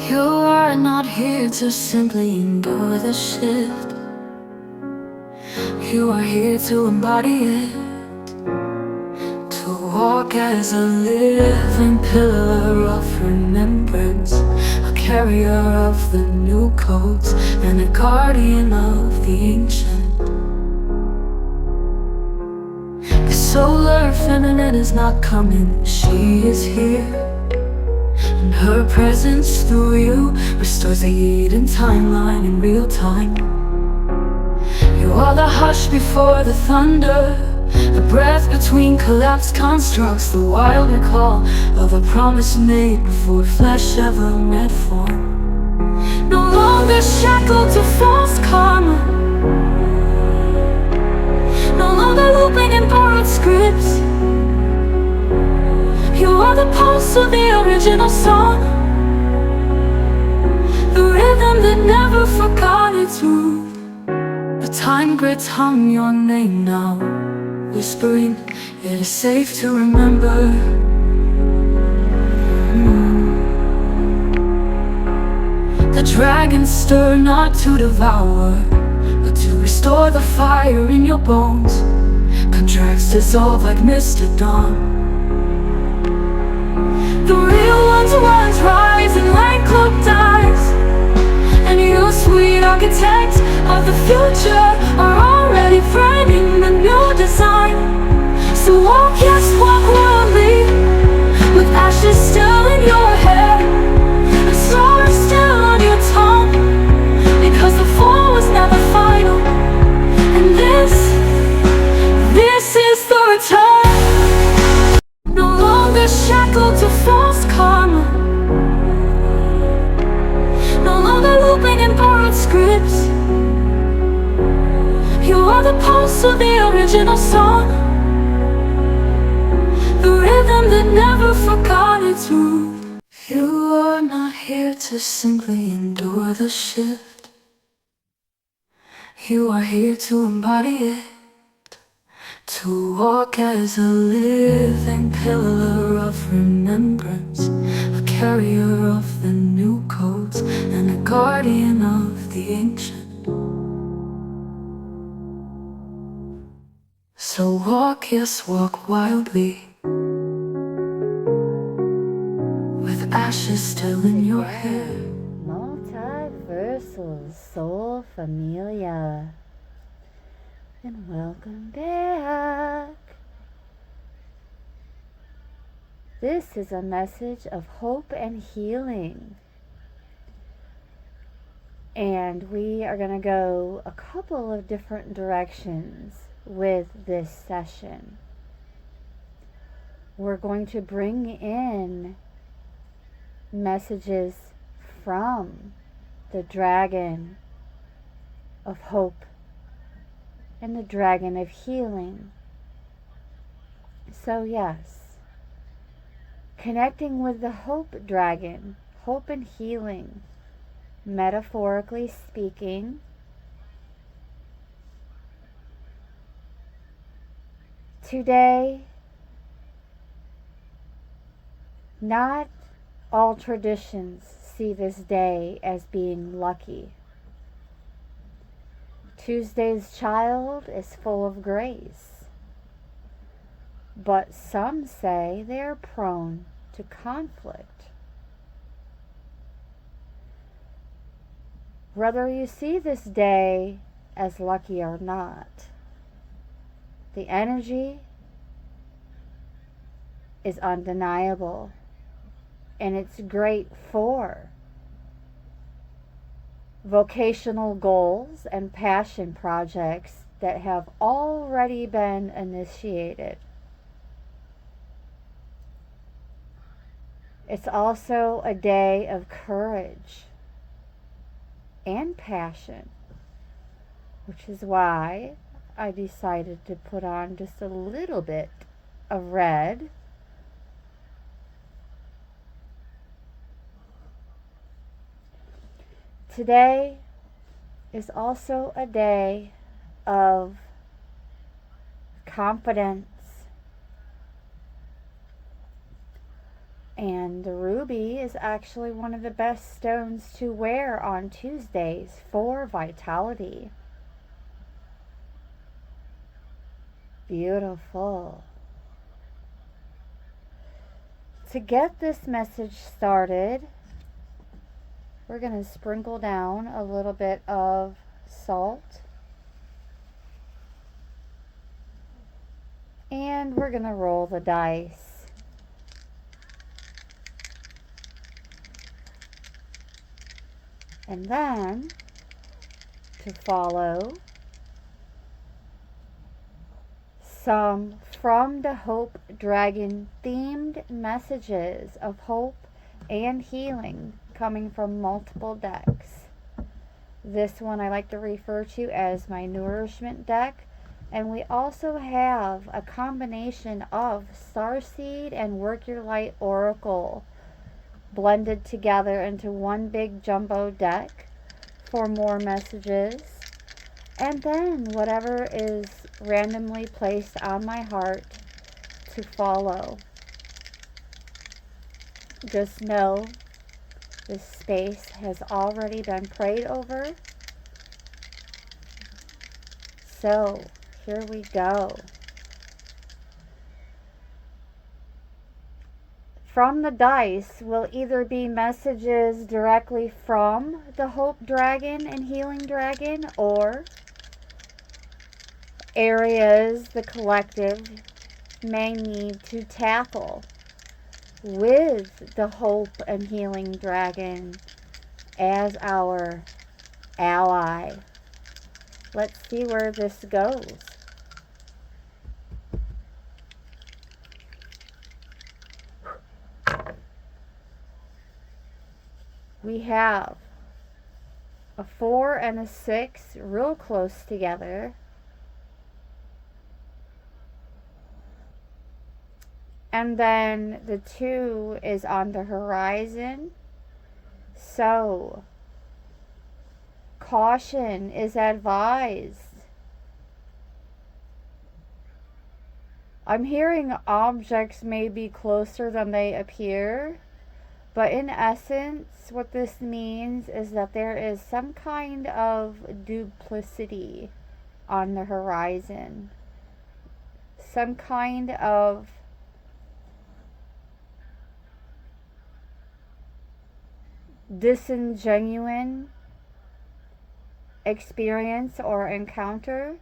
You are not here to simply endure the shift. You are here to embody it, to walk as a living pillar of remembrance, a carrier of the new codes, and a guardian of the ancient. The solar feminine is not coming, she is here. And her presence through you restores the Eden timeline in real time. You are the hush before the thunder, the breath between collapsed constructs, the wild recall of a promise made before flesh ever met form. No longer shackled to false karma, no longer looping in borrowed scripts. You are the pulse of the original song, the rhythm that never forgot its root. The time grids hum your name now, whispering, it is safe to remember. The dragons stir not to devour, but to restore the fire in your bones. Contracts dissolve like mist at dawn. The real ones rise and light cloak dies, and you, sweet architect of the future, are already framing the new design. So walk, yes, walk worldly, with ashes still in your hair, and stars still on your tongue, because the fall was never final. And this is the return. No longer shackled to false karma, no longer looping in borrowed scripts. You are the pulse of the original song, the rhythm that never forgot its root. You are not here to simply endure the shift. You are here to embody it, to walk as a living pillar of remembrance, a carrier of the new codes, and a guardian of the ancient. So walk, yes, walk wildly, with ashes still in your hair. Multiversal Soul Familia, and welcome back. This is a message of hope and healing, and we are going to go a couple of different directions with this session. We're going to bring in messages from the dragon of hope and the dragon of healing. So yes, connecting with the hope dragon, hope and healing, metaphorically speaking. Today, not all traditions see this day as being lucky. Tuesday's child is full of grace, but some say they are prone to conflict. Whether you see this day as lucky or not, the energy is undeniable, and it's great for vocational goals and passion projects that have already been initiated. It's also a day of courage and passion, which is why I decided to put on just a little bit of red. Today is also a day of confidence And the ruby is actually one of the best stones to wear on Tuesdays for vitality. Beautiful. To get this message started, we're going to sprinkle down a little bit of salt. And we're going to roll the dice. And then, to follow, some From the Hope Dragon themed messages of hope and healing coming from multiple decks. This one I like to refer to as my nourishment deck. And we also have a combination of Starseed and Work Your Light Oracle blended together into one big jumbo deck for more messages. And then whatever is randomly placed on my heart to follow. Just know this space has already been prayed over. So, here we go. From the dice will either be messages directly from the Hope Dragon and Healing Dragon, or areas the collective may need to tackle with the Hope and Healing Dragon as our ally. Let's see where this goes. We have a 4 and a 6 real close together. And then the 2 is on the horizon. So, caution is advised. I'm hearing objects may be closer than they appear. But in essence, what this means is that there is some kind of duplicity on the horizon. Some kind of disingenuine experience or encounter.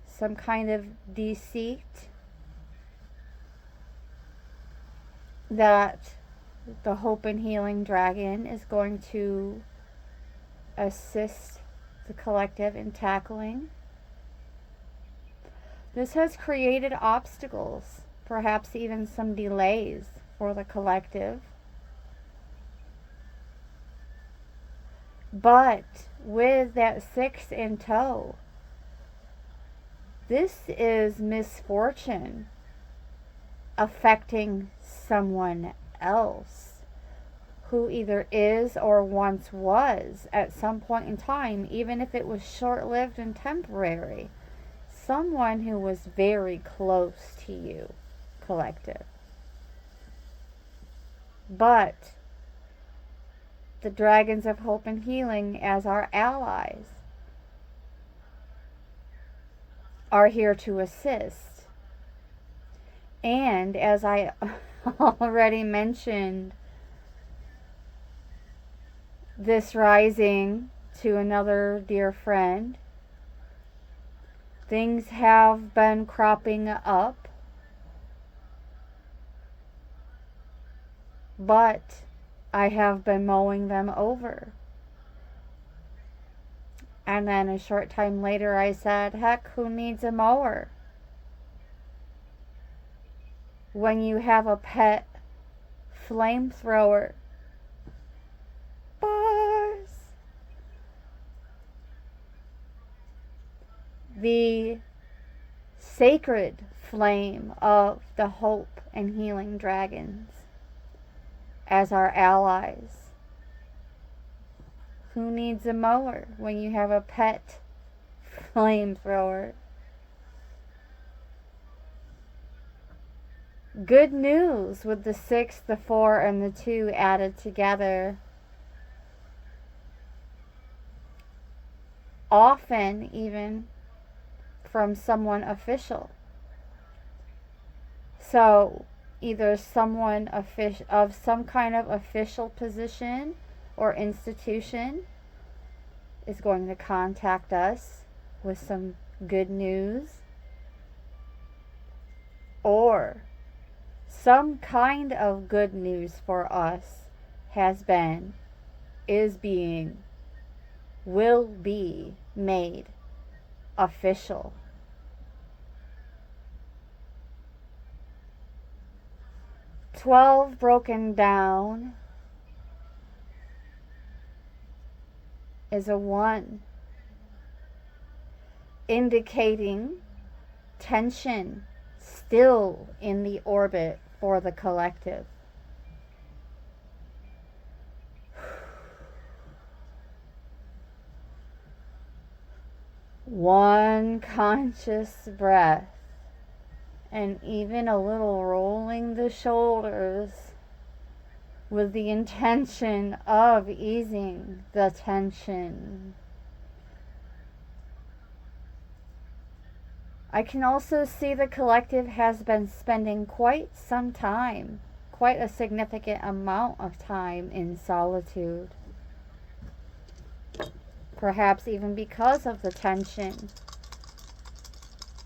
Some kind of deceit that the Hope and Healing Dragon is going to assist the collective in tackling. This has created obstacles, perhaps even some delays for the collective. But with that 6 in tow, this is misfortune affecting someone else who either is or once was at some point in time, even if it was short-lived and temporary. Someone who was very close to you, collective. But the Dragons of Hope and Healing, as our allies, are here to assist. And as I already mentioned, this rising to another dear friend, things have been cropping up, but I have been mowing them over. And then a short time later I said, heck, who needs a mower when you have a pet flamethrower? Bars. The sacred flame of the Hope and Healing Dragons as our allies. Who needs a mower when you have a pet flamethrower? Good news with the 6, the 4, and the 2 added together. Often even from someone official. So either someone of some kind of official position or institution is going to contact us with some good news, or some kind of good news for us has been, is being, will be made official. "12" broken down is a 1, indicating tension still in the orbit for the collective. One conscious breath, and even a little rolling the shoulders with the intention of easing the tension. I can also see the collective has been spending quite some time, quite a significant amount of time in solitude. Perhaps even because of the tension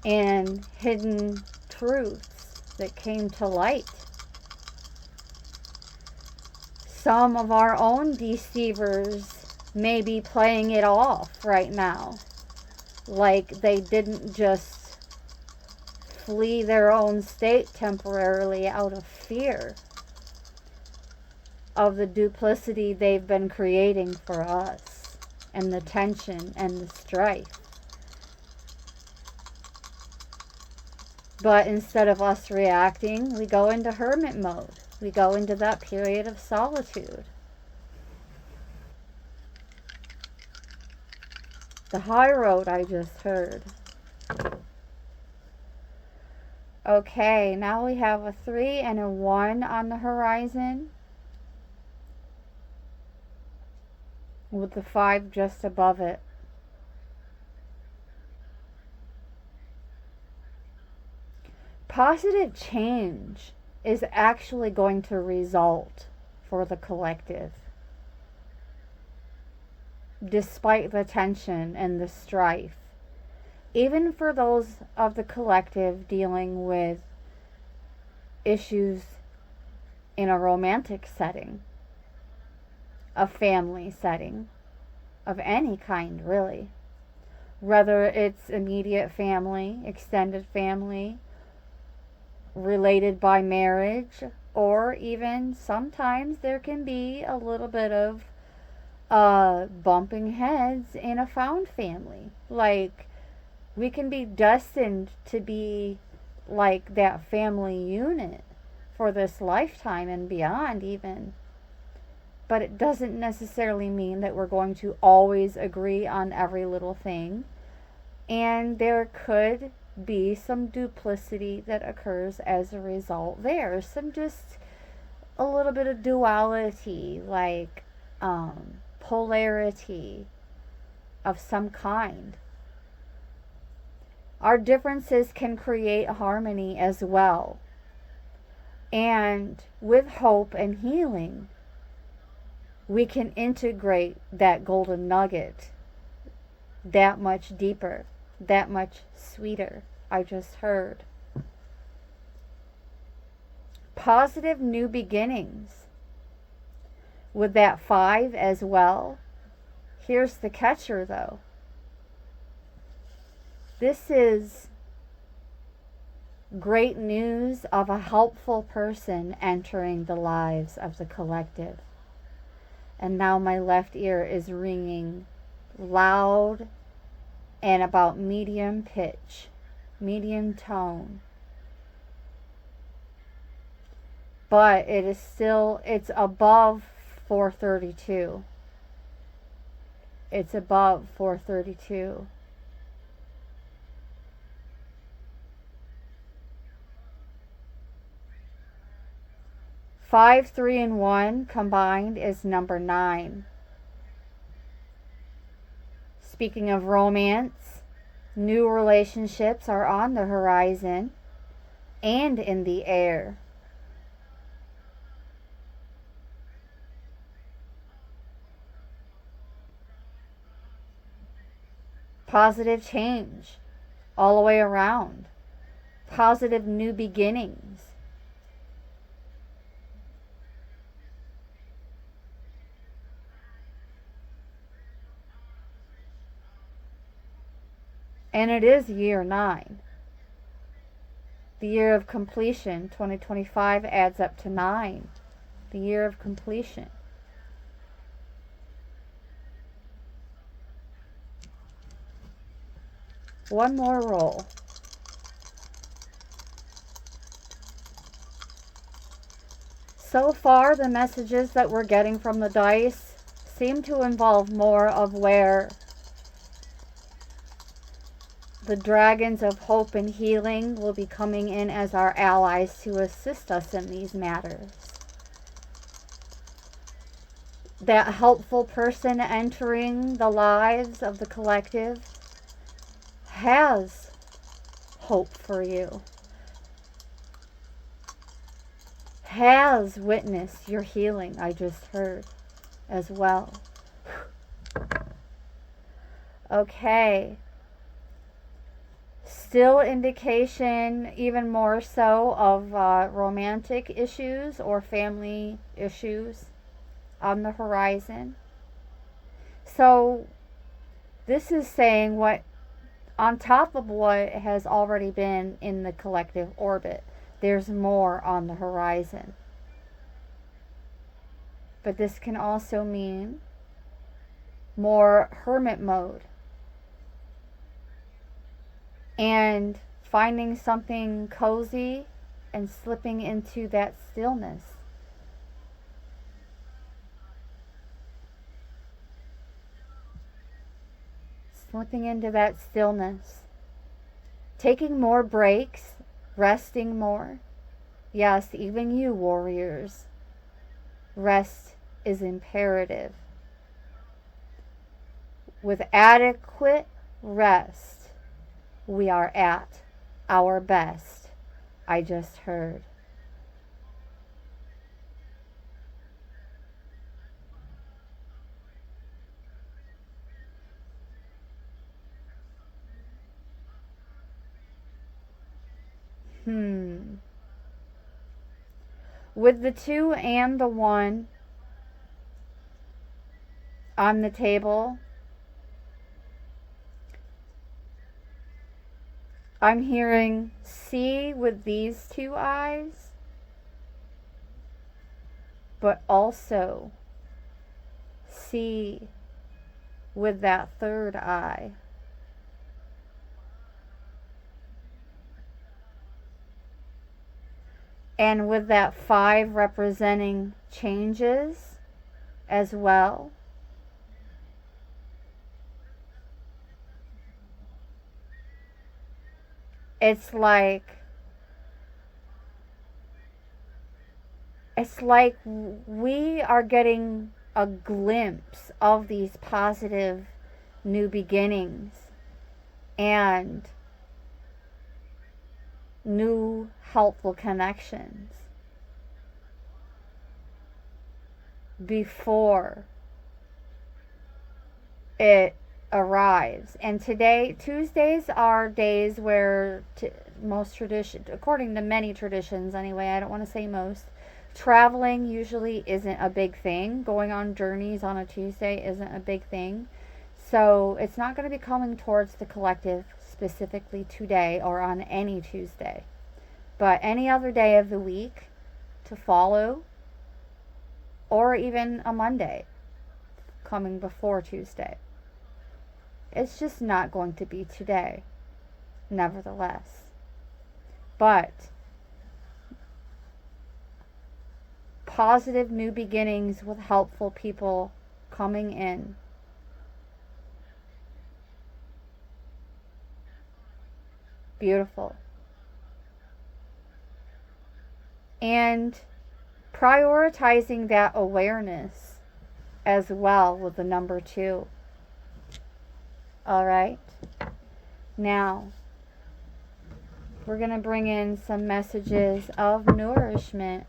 and hidden truths that came to light. Some of our own deceivers may be playing it off right now, like they didn't just flee their own state temporarily out of fear of the duplicity they've been creating for us, and the tension and the strife. But instead of us reacting, we go into hermit mode. We go into that period of solitude. The high road I just heard. Okay, now we have a 3 and a 1 on the horizon, with the 5 just above it. Positive change is actually going to result for the collective, despite the tension and the strife. Even for those of the collective dealing with issues in a romantic setting, a family setting, of any kind really. Whether it's immediate family, extended family, related by marriage, or even sometimes there can be a little bit of bumping heads in a found family. Like, we can be destined to be like that family unit for this lifetime and beyond even. But it doesn't necessarily mean that we're going to always agree on every little thing. And there could be some duplicity that occurs as a result there. Some just a little bit of duality, like polarity of some kind. Our differences can create harmony as well. And with hope and healing, we can integrate that golden nugget that much deeper, that much sweeter. I just heard. Positive new beginnings with that 5 as well. Here's the catcher though. This is great news of a helpful person entering the lives of the collective. And now my left ear is ringing loud and about medium pitch, medium tone. But it is still, it's above 432. It's above 432. 5, 3, and 1 combined is number 9. Speaking of romance, new relationships are on the horizon and in the air. Positive change all the way around. Positive new beginnings. And it is year 9. The year of completion, 2025, adds up to 9. The year of completion. One more roll. So far, the messages that we're getting from the dice seem to involve more of where the dragons of hope and healing will be coming in as our allies to assist us in these matters. That helpful person entering the lives of the collective has hope for you, has witnessed your healing, I just heard, as well. Okay. Still indication, even more so, of romantic issues or family issues on the horizon. So this is saying what, on top of what has already been in the collective orbit, there's more on the horizon. But this can also mean more hermit mode and finding something cozy and slipping into that stillness. Slipping into that stillness. Taking more breaks, resting more. Yes, even you warriors. Rest is imperative. With adequate rest, we are at our best. I just heard. With the 2 and the 1 on the table, I'm hearing see with these 2 eyes, but also see with that 3rd eye. And with that 5 representing changes as well. It's like we are getting a glimpse of these positive new beginnings and new helpful connections before it arrives. And today, Tuesdays are days where most tradition, according to many traditions anyway, I don't want to say most, traveling usually isn't a big thing. Going on journeys on a Tuesday isn't a big thing. So it's not going to be coming towards the collective specifically today or on any Tuesday. But any other day of the week to follow, or even a Monday coming before Tuesday. It's just not going to be today, nevertheless. But positive new beginnings with helpful people coming in. Beautiful. And prioritizing that awareness as well with the number 2. All right. Now, we're going to bring in some messages of nourishment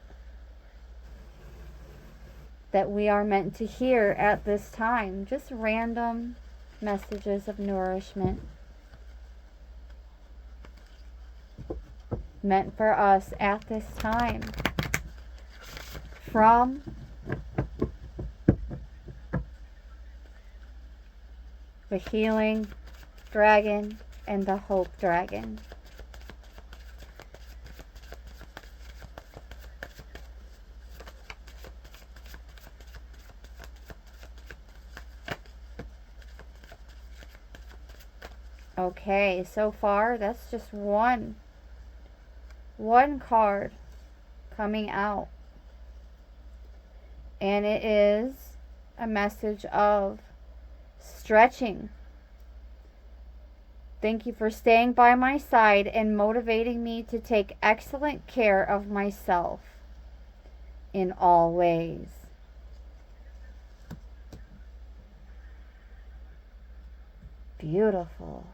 that we are meant to hear at this time. Just random messages of nourishment meant for us at this time from the healing dragon and the hope dragon. Okay, so far that's just one card coming out. And it is a message of stretching. Thank you for staying by my side and motivating me to take excellent care of myself in all ways. Beautiful.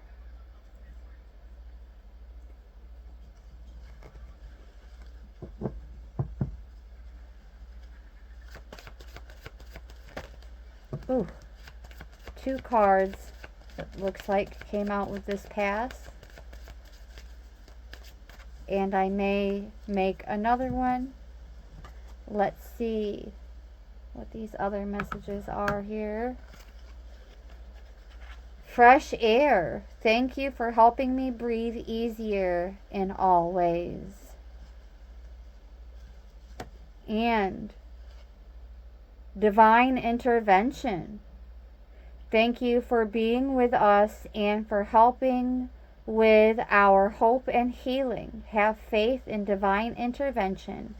Ooh, 2 cards, it looks like, came out with this pass. And I may make another one. Let's see what these other messages are here. Fresh air. Thank you for helping me breathe easier in all ways. And divine intervention. Thank you for being with us and for helping with our hope and healing. Have faith in divine intervention,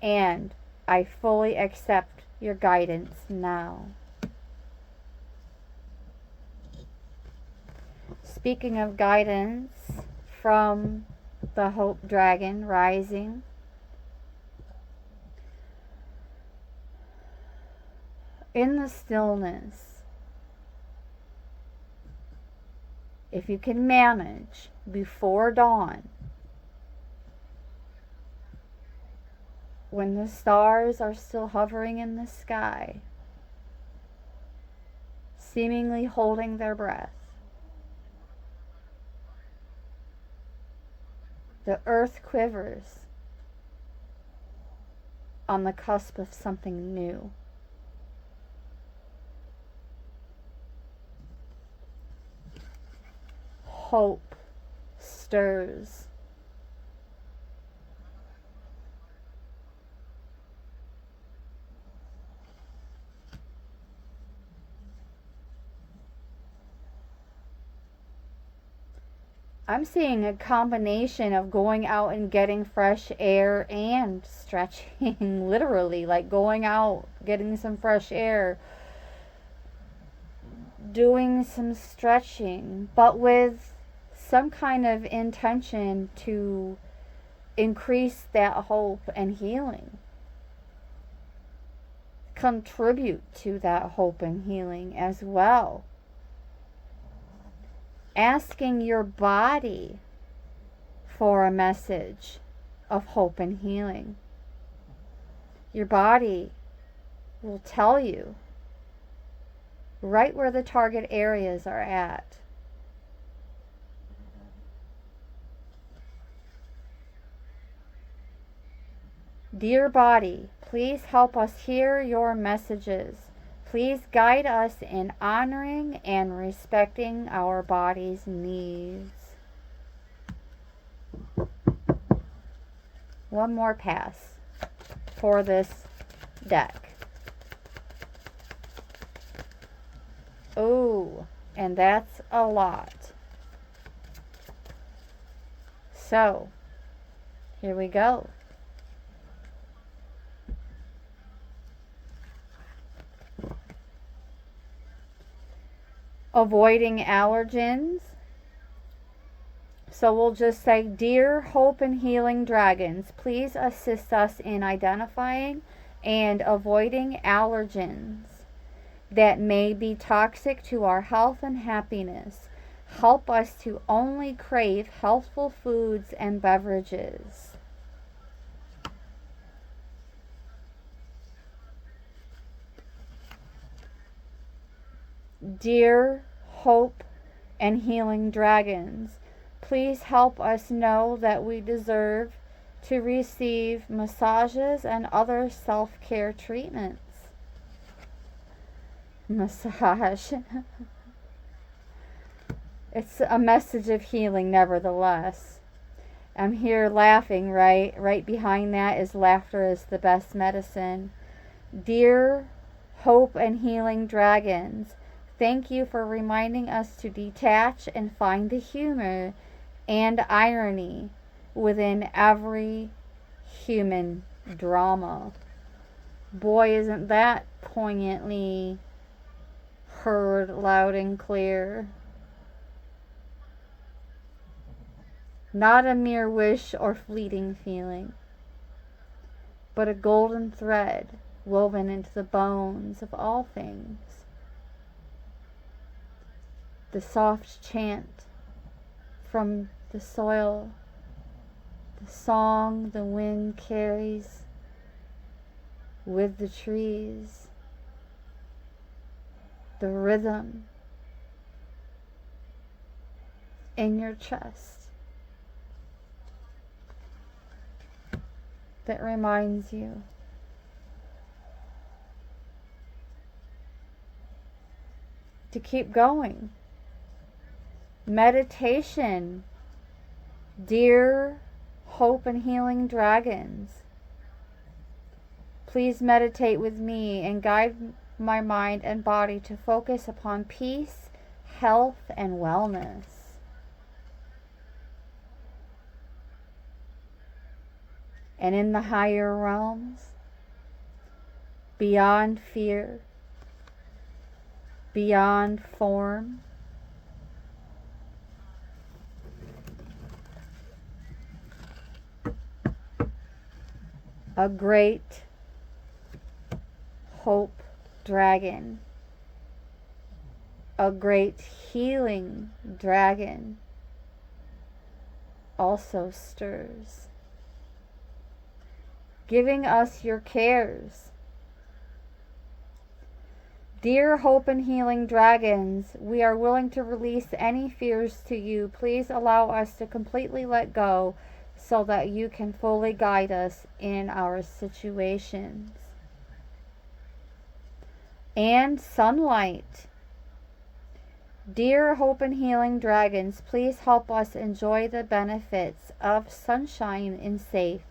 and I fully accept your guidance now. Speaking of guidance from the Hope Dragon rising, in the stillness, if you can manage before dawn, when the stars are still hovering in the sky, seemingly holding their breath, the earth quivers on the cusp of something new. Hope stirs. I'm seeing a combination of going out and getting fresh air and stretching, literally, like going out, getting some fresh air, doing some stretching, but with some kind of intention to increase that hope and healing. Contribute to that hope and healing as well. Asking your body for a message of hope and healing. Your body will tell you right where the target areas are at. Dear body, please help us hear your messages. Please guide us in honoring and respecting our body's needs. One more pass for this deck. Oh, and that's a lot. So, here we go. Avoiding allergens. So we'll just say, dear hope and healing dragons, please assist us in identifying and avoiding allergens that may be toxic to our health and happiness. Help us to only crave healthful foods and beverages. Dear hope and healing dragons, please help us know that we deserve to receive massages and other self-care treatments. Massage. It's a message of healing, nevertheless. I'm here laughing, right? Right behind that is laughter is the best medicine. Dear hope and healing dragons, thank you for reminding us to detach and find the humor and irony within every human drama. Boy, isn't that poignantly heard loud and clear. Not a mere wish or fleeting feeling, but a golden thread woven into the bones of all things. The soft chant from the soil, the song the wind carries with the trees, the rhythm in your chest that reminds you to keep going. Meditation, dear hope and healing dragons, please meditate with me and guide my mind and body to focus upon peace, health, and wellness. And in the higher realms, beyond fear, beyond form, a great hope dragon, a great healing dragon also stirs, giving us your cares. Dear hope and healing dragons, we are willing to release any fears to you. Please allow us to completely let go so that you can fully guide us in our situations. And sunlight. Dear hope and healing dragons, please help us enjoy the benefits of sunshine in safe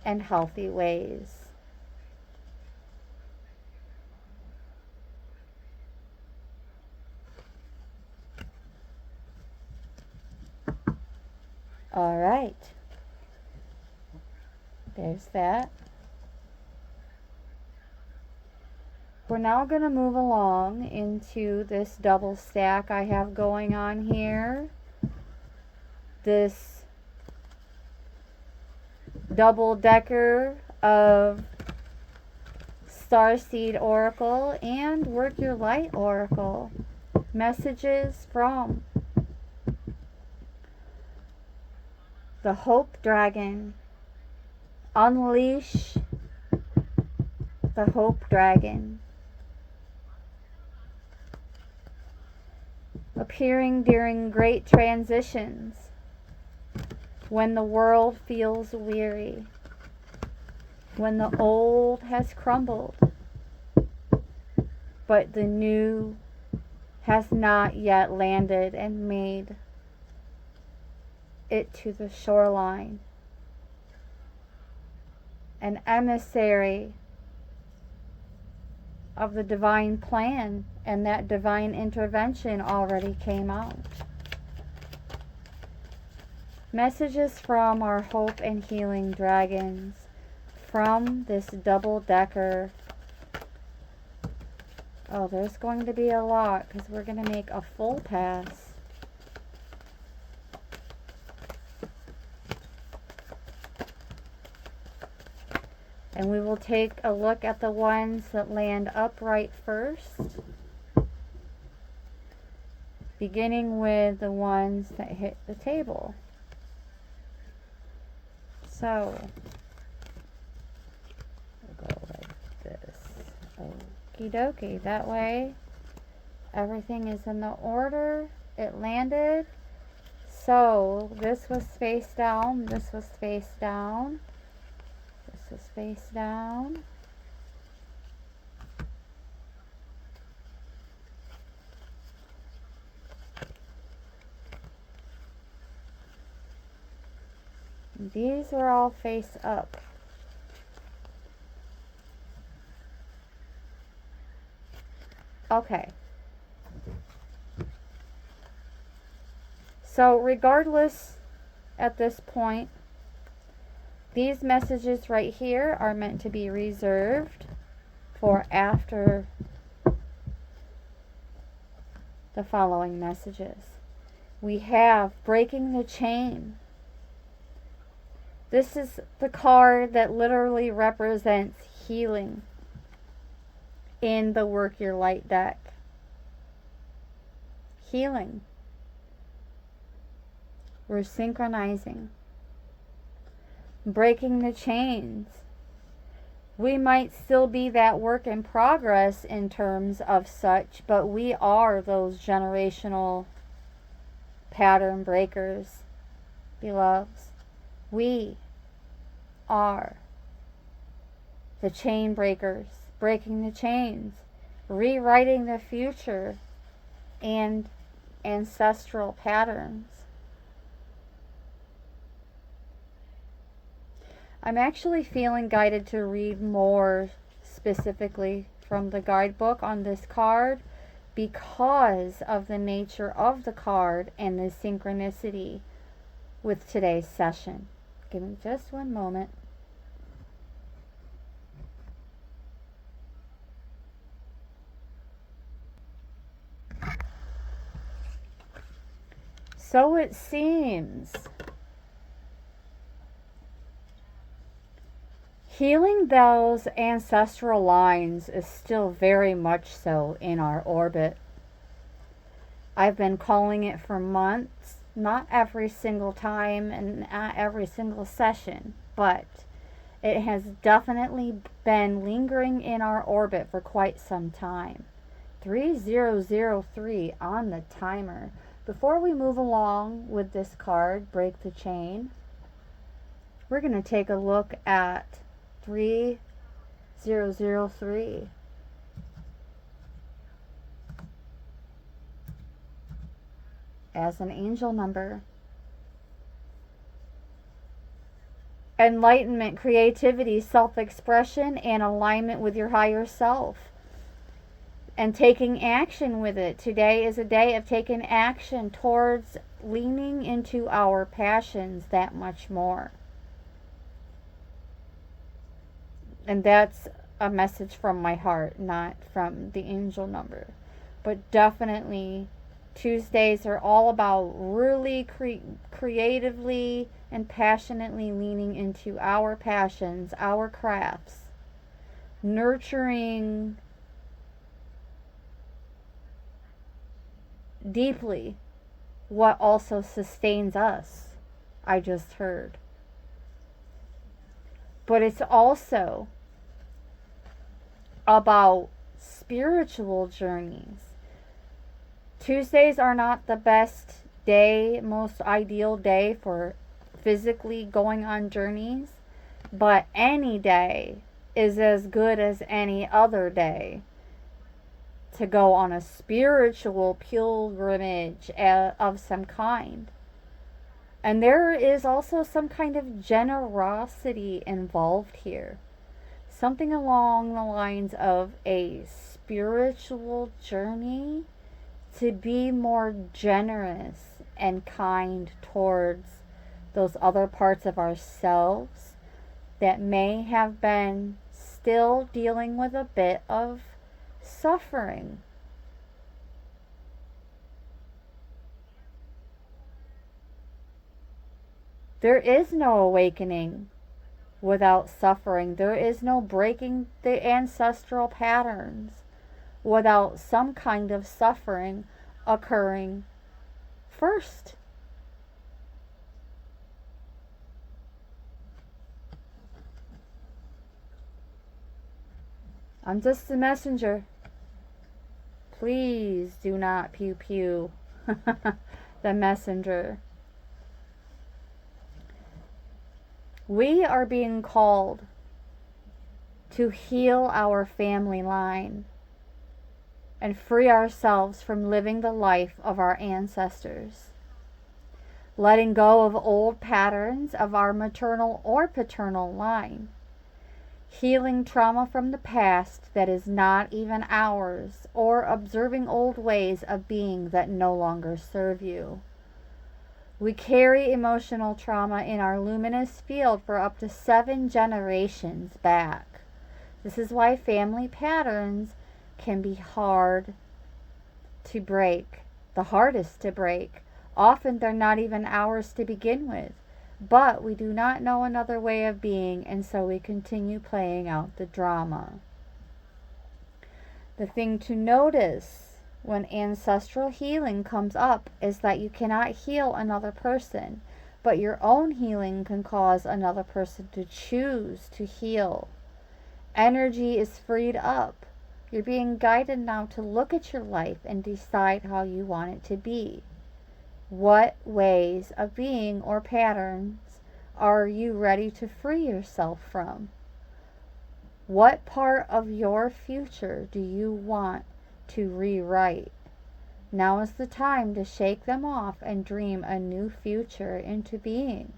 and healthy ways. All right. There's that. We're now going to move along into this double stack I have going on here. This double decker of Starseed Oracle and Work Your Light Oracle. Messages from the Hope Dragon. Unleash the Hope Dragon. Appearing during great transitions, when the world feels weary, when the old has crumbled, but the new has not yet landed and made it to the shoreline. An emissary of the divine plan, and that divine intervention already came out. Messages from our hope and healing dragons from this double decker. Oh, there's going to be a lot because we're going to make a full pass. And we will take a look at the ones that land upright first, beginning with the ones that hit the table. So, we'll go like this. Okie dokie. That way, everything is in the order it landed. So, this was face down, this was face down, this was face down. These are all face up. Okay. So regardless, at this point, these messages right here are meant to be reserved for after the following messages. We have breaking the chain. This is the card that literally represents healing in the Work Your Light deck. Healing. We're synchronizing. Breaking the chains. We might still be that work in progress in terms of such, but we are those generational pattern breakers, beloveds. We are the chain breakers, breaking the chains, rewriting the future and ancestral patterns. I'm actually feeling guided to read more specifically from the guidebook on this card because of the nature of the card and the synchronicity with today's session. Give me just one moment. So it seems healing those ancestral lines is still very much so in our orbit. I've been calling it for months, not every single time and not every single session, but it has definitely been lingering in our orbit for quite some time. 3003 on the timer. Before we move along with this card, Break the Chain, we're going to take a look at 3003. As an angel number. Enlightenment, creativity, self-expression, and alignment with your higher self. And taking action with it. Today is a day of taking action towards leaning into our passions that much more. And that's a message from my heart, not from the angel number. But definitely, Tuesdays are all about really creatively and passionately leaning into our passions, our crafts, nurturing deeply what also sustains us, I just heard. But it's also about spiritual journeys. Tuesdays are not the best day, most ideal day for physically going on journeys, but any day is as good as any other day to go on a spiritual pilgrimage of some kind. And there is also some kind of generosity involved here. Something along the lines of a spiritual journey to be more generous and kind towards those other parts of ourselves that may have been still dealing with a bit of suffering. There is no awakening without suffering. There is no breaking the ancestral patterns without some kind of suffering occurring first. I'm just a messenger. Please do not pew pew the messenger. We are being called to heal our family line and free ourselves from living the life of our ancestors. Letting go of old patterns of our maternal or paternal line. Healing trauma from the past that is not even ours, or observing old ways of being that no longer serve you. We carry emotional trauma in our luminous field for up to 7 generations back. This is why family patterns can be hard to break, the hardest to break. Often they're not even ours to begin with, but we do not know another way of being, and so we continue playing out the drama. The thing to notice when ancestral healing comes up is that you cannot heal another person, but your own healing can cause another person to choose to heal. Energy is freed up. You're being guided now to look at your life and decide how you want it to be. What ways of being or patterns are you ready to free yourself from? What part of your future do you want to rewrite? Now is the time to shake them off and dream a new future into being.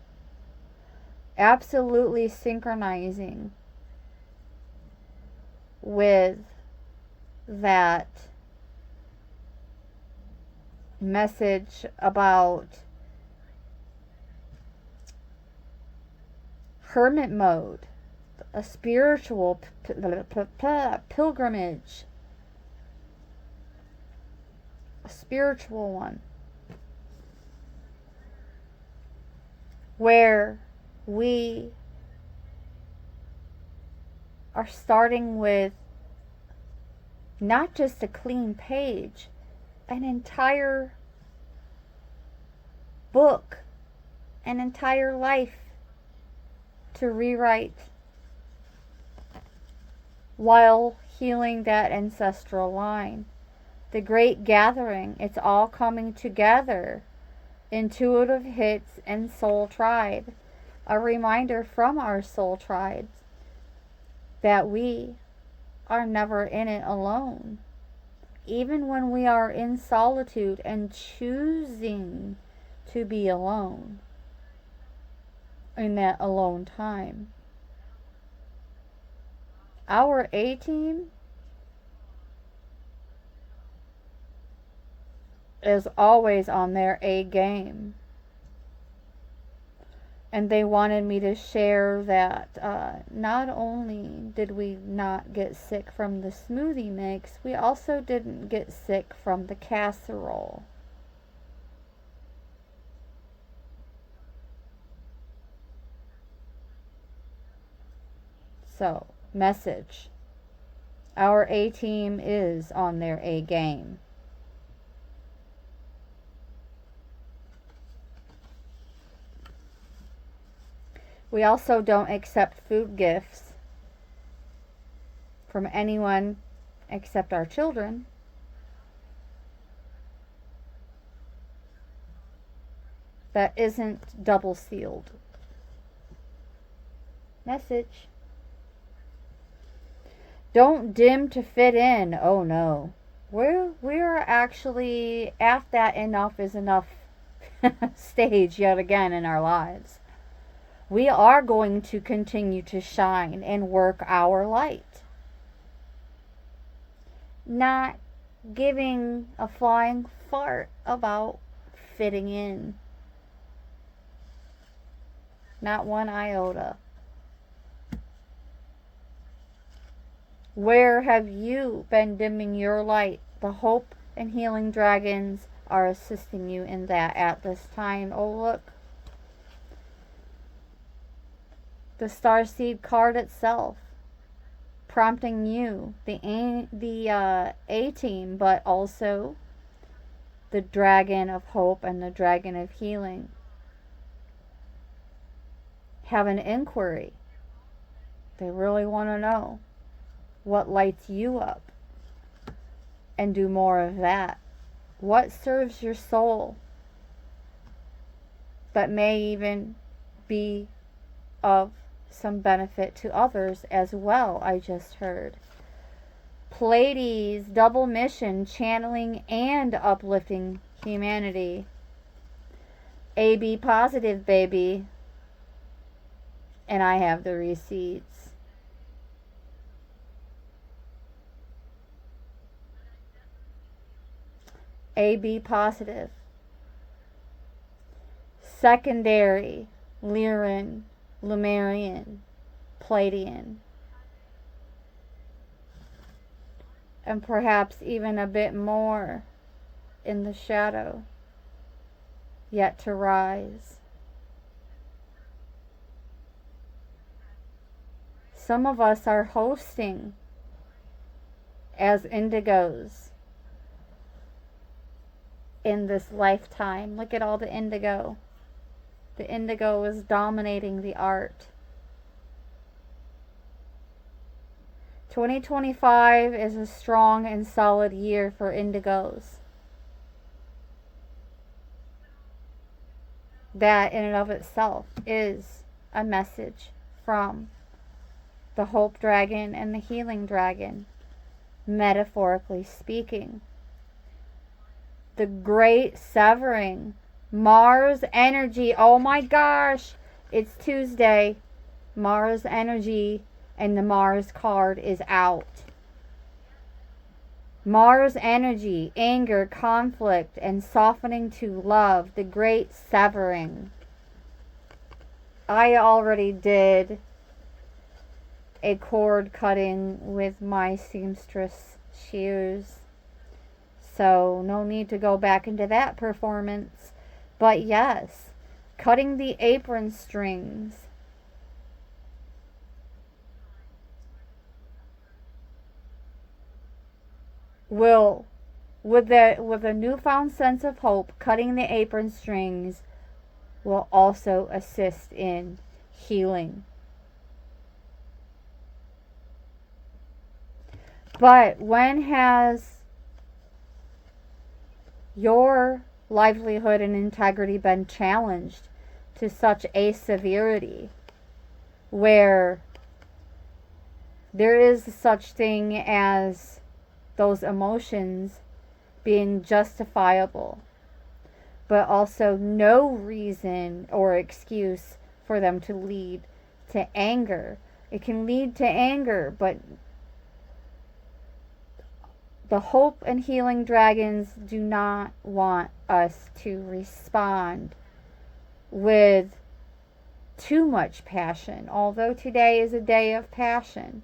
Absolutely synchronizing with that message about hermit mode, a spiritual pilgrimage, a spiritual one, where we are starting with not just a clean page, an entire book, an entire life to rewrite while healing that ancestral line. The great gathering, it's all coming together. Intuitive hits and soul tribe. A reminder from our soul tribes that we are never in it alone. Even when we are in solitude and choosing to be alone in that alone time. Our A team is always on their A game. And they wanted me to share that not only did we not get sick from the smoothie mix, we also didn't get sick from the casserole. So, message. Our A team is on their A game. We also don't accept food gifts from anyone except our children. That isn't double sealed. Message. Don't dim to fit in. Oh no. We're actually at that enough is enough stage yet again in our lives. We are going to continue to shine and work our light. Not giving a flying fart about fitting in. Not one iota. Where have you been dimming your light? The hope and healing dragons are assisting you in that at this time. Oh, look. the starseed card itself, prompting you, the A-team, but also the dragon of hope and the dragon of healing. Have an inquiry. They really want to know what lights you up, and do more of that. What serves your soul that may even be of some benefit to others as well, I just heard. Pleiades, double mission, channeling and uplifting humanity. AB positive, baby. And I have the receipts. AB positive. Secondary, Lyran, Lemurian, Pleiadian. And perhaps even a bit more in the shadow, yet to rise. Some of us are hosting as indigos in this lifetime. Look at all the indigo. The indigo is dominating the art. 2025 is a strong and solid year for indigos. That in and of itself is a message from the Hope Dragon and the Healing Dragon, metaphorically speaking. The Great Severing, Mars energy. Oh my gosh, it's Tuesday. Mars energy and the Mars card is out. Mars energy, anger, conflict, and softening to love. The Great Severing. I already did a cord cutting with my seamstress shears, so no need to go back into that performance. But yes, cutting the apron strings. Will, with a newfound sense of hope, cutting the apron strings will also assist in healing. But when has your livelihood and integrity been challenged to such a severity where there is such thing as those emotions being justifiable, but also no reason or excuse for them to lead to anger? It can lead to anger, but the Hope and Healing Dragons do not want us to respond with too much passion, although today is a day of passion.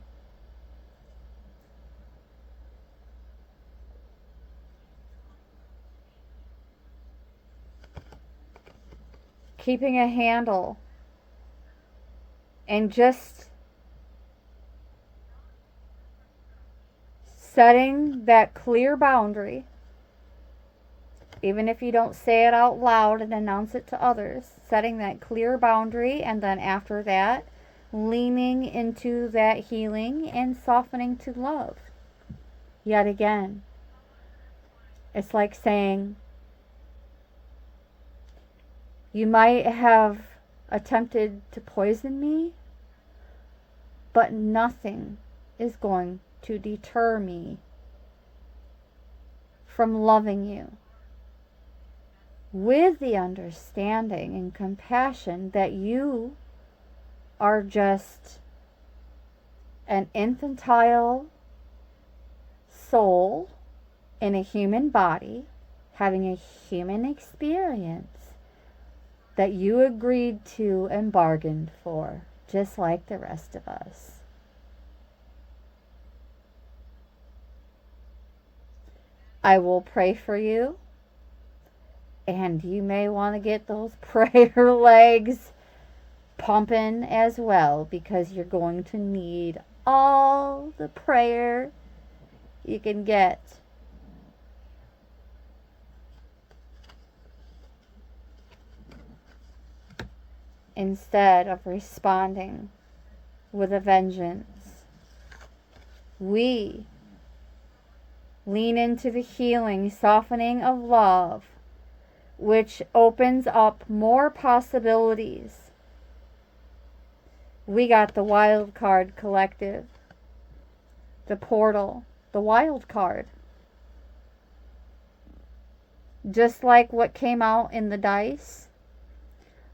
Keeping a handle and just setting that clear boundary, even if you don't say it out loud and announce it to others, setting that clear boundary, and then after that, leaning into that healing and softening to love. Yet again, it's like saying, you might have attempted to poison me, but nothing is going to deter me from loving you, with the understanding and compassion that you are just an infantile soul in a human body having a human experience that you agreed to and bargained for, just like the rest of us. I will pray for you, and you may want to get those prayer legs pumping as well, because you're going to need all the prayer you can get. Instead of responding with a vengeance, we lean into the healing, softening of love, which opens up more possibilities. We got the wild card collective, the portal, the wild card. Just like what came out in the dice,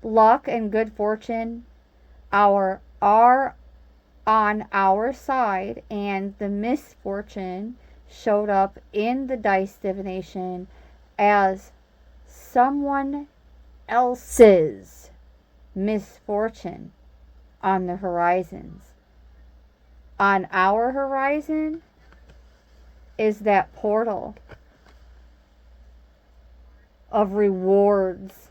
luck and good fortune are on our side, and the misfortune showed up in the dice divination as someone else's misfortune on the horizons. On our horizon is that portal of rewards.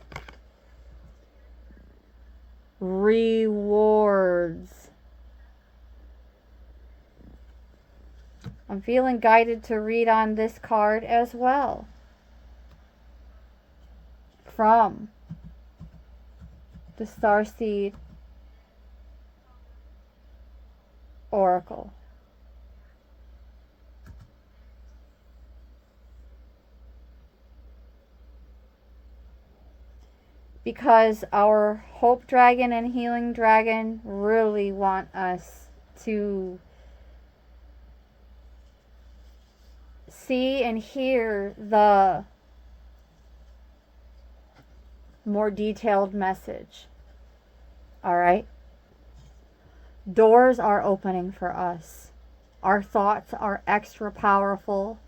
I'm feeling guided to read on this card as well, from the Starseed Oracle. Because our Hope Dragon and Healing Dragon really want us to see and hear the more detailed message. Alright? Doors are opening for us. Our thoughts are extra powerful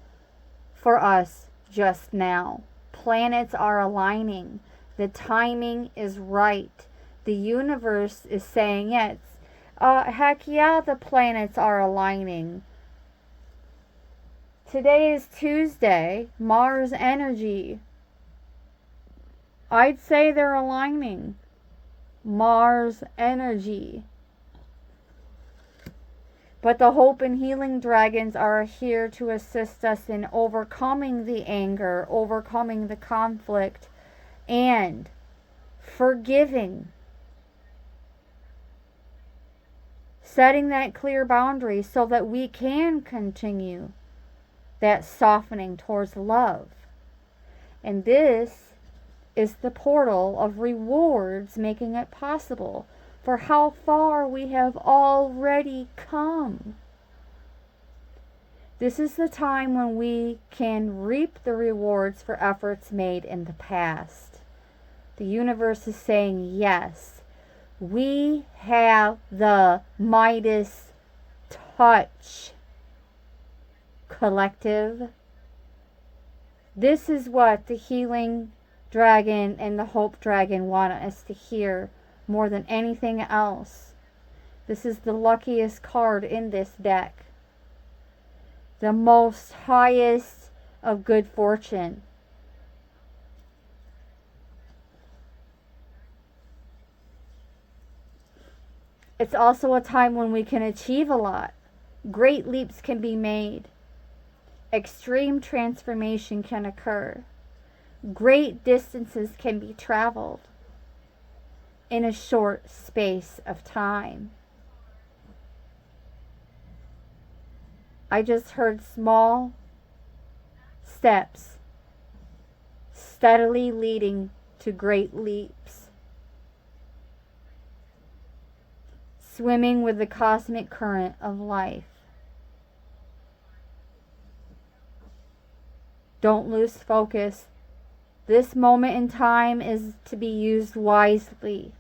for us just now. Planets are aligning. The timing is right. The universe is saying yes. Heck yeah, the planets are aligning. Today is Tuesday, Mars energy. I'd say they're aligning. Mars energy. But the Hope and Healing Dragons are here to assist us in overcoming the anger, overcoming the conflict, and forgiving. Setting that clear boundary so that we can continue that softening towards love. And this is the portal of rewards, making it possible for how far we have already come. This is the time when we can reap the rewards for efforts made in the past. The universe is saying yes. We have the Midas touch. Collective. This is what the Healing Dragon and the Hope Dragon want us to hear more than anything else. This is the luckiest card in this deck. The most highest of good fortune. It's also a time when we can achieve a lot. Great leaps can be made. Extreme transformation can occur. Great distances can be traveled in a short space of time. I just heard small steps steadily leading to great leaps. Swimming with the cosmic current of life. Don't lose focus. This moment in time is to be used wisely.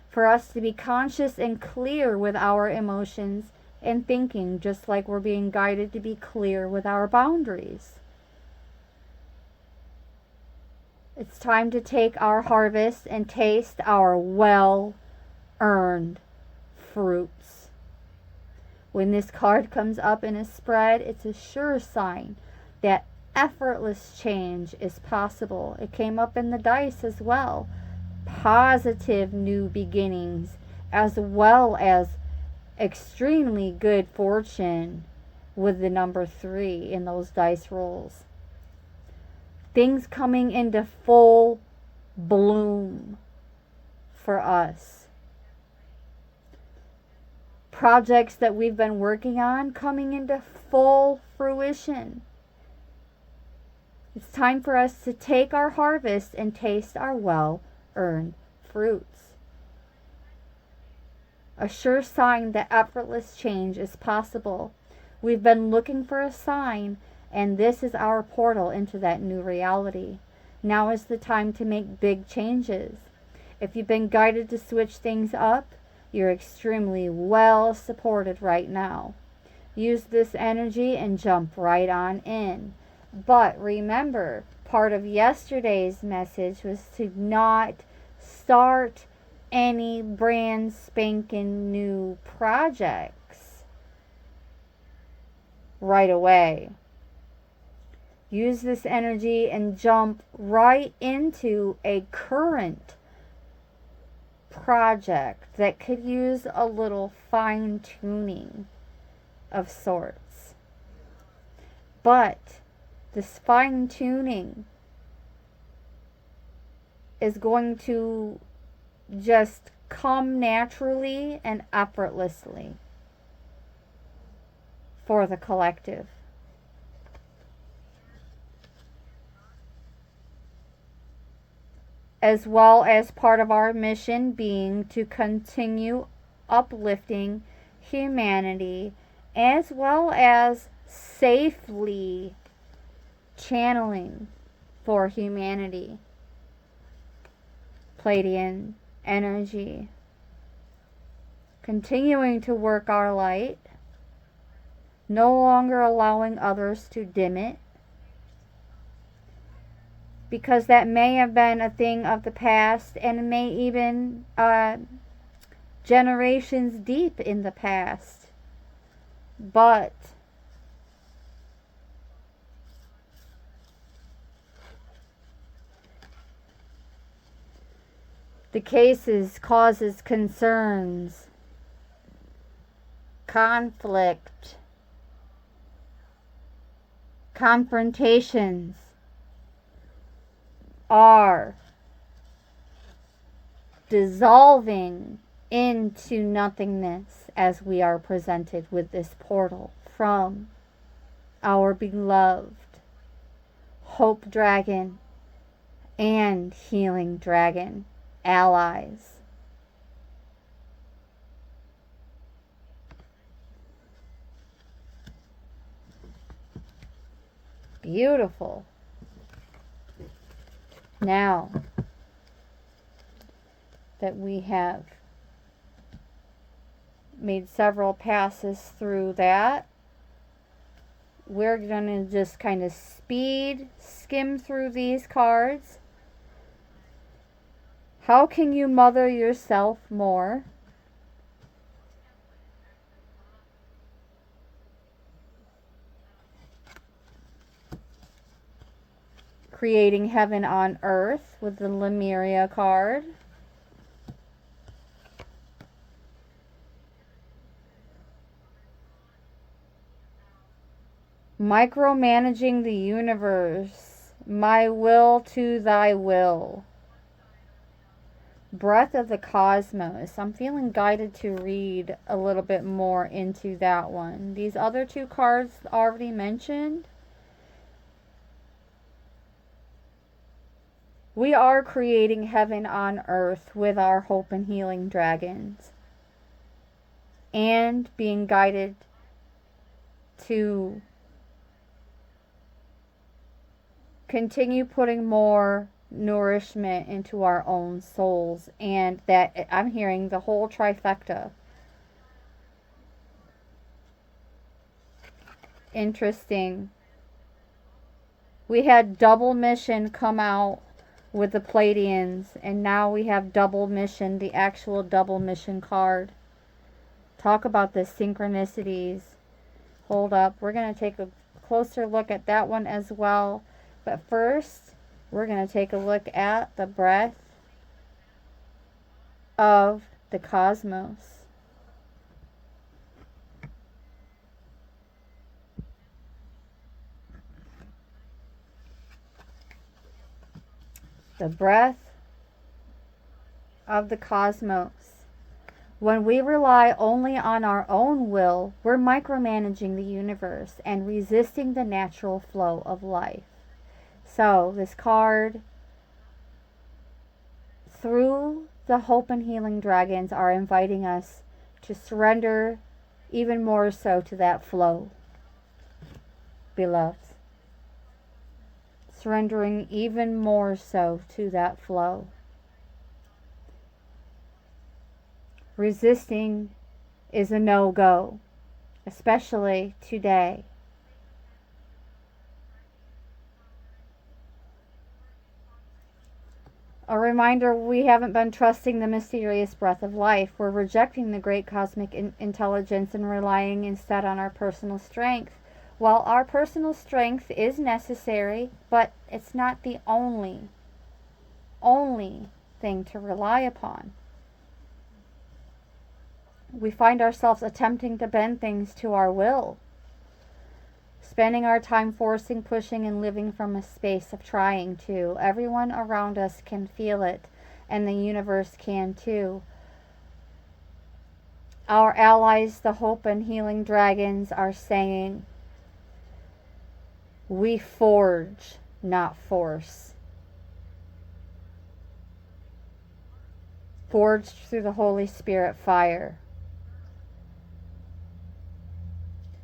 For us to be conscious and clear with our emotions and thinking, just like we're being guided to be clear with our boundaries. It's time to take our harvest and taste our well-earned fruits. When this card comes up in a spread, it's a sure sign that effortless change is possible. It came up in the dice as well. positive new beginnings, as well as extremely good fortune with the number 3 in those dice rolls. Things coming into full bloom for us. Projects that we've been working on coming into full fruition. It's time for us to take our harvest and taste our well-earned fruits. A sure sign that effortless change is possible. We've been looking for a sign, and this is our portal into that new reality. Now is the time to make big changes. If you've been guided to switch things up, you're extremely well supported right now. Use this energy and jump right on in. But remember, part of yesterday's message was to not start any brand spanking new projects right away. Use this energy and jump right into a current project that could use a little fine tuning of sorts. But this fine tuning is going to just come naturally and effortlessly for the collective. As well as part of our mission being to continue uplifting humanity, as well as safely channeling for humanity. Pleiadian energy. Continuing to work our light, no longer allowing others to dim it, because that may have been a thing of the past, and may even generations deep in the past. But the cases causes concerns, conflict, confrontations are dissolving into nothingness as we are presented with this portal from our beloved Hope Dragon and Healing Dragon allies. Beautiful. Now that we have made several passes through that, we're going to just kind of skim through these cards. How can you mother yourself more? Creating heaven on earth with the Lemuria card. Micromanaging the universe. My will to thy will. Breath of the cosmos. I'm feeling guided to read a little bit more into that one. These other two cards already mentioned. We are creating heaven on earth with our hope and healing dragons. And being guided to continue putting more nourishment into our own souls. And that I'm hearing the whole trifecta. Interesting. We had double mission come out with the Pleiadians, and now we have double mission, the actual double mission card. Talk about the synchronicities. Hold up, we're going to take a closer look at that one as well. But first, we're going to take a look at the breath of the cosmos. The breath of the cosmos. When we rely only on our own will, we're micromanaging the universe and resisting the natural flow of life. So, this card, through the Hope and Healing Dragons, are inviting us to surrender even more so to that flow, beloveds. Surrendering even more so to that flow. Resisting is a no-go, especially today. A reminder, we haven't been trusting the mysterious breath of life. We're rejecting the great cosmic intelligence and relying instead on our personal strength. While our personal strength is necessary, but it's not the only thing to rely upon. We find ourselves attempting to bend things to our will, spending our time forcing, pushing, and living from a space of trying to. Everyone around us can feel it, and the universe can too. Our allies, the Hope and Healing Dragons, are saying, we forge, not force. Forged through the Holy Spirit fire.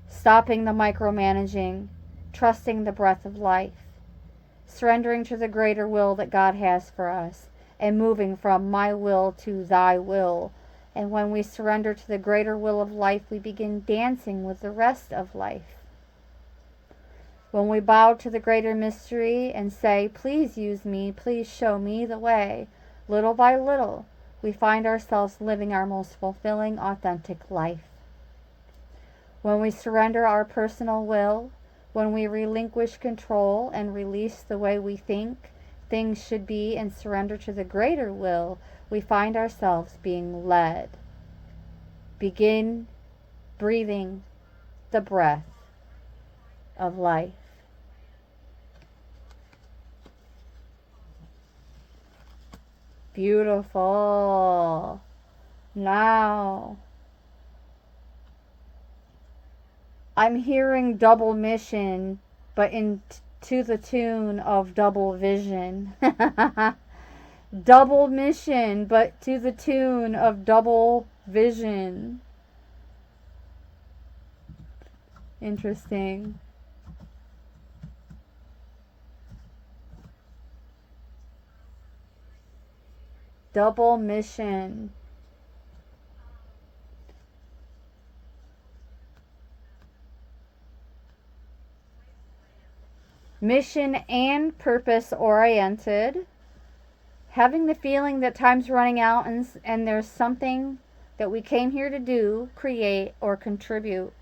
Stopping the micromanaging, trusting the breath of life, surrendering to the greater will that God has for us, and moving from my will to thy will. And when we surrender to the greater will of life, we begin dancing with the rest of life. When we bow to the greater mystery and say, please use me, please show me the way, little by little, we find ourselves living our most fulfilling, authentic life. When we surrender our personal will, when we relinquish control and release the way we think things should be and surrender to the greater will, we find ourselves being led. Begin breathing the breath of life. Beautiful. Now, I'm hearing double mission, but to the tune of double vision. Double mission, but to the tune of double vision. Interesting. Double mission. Mission and purpose oriented. Having the feeling that time's running out and there's something that we came here to do, create, or contribute.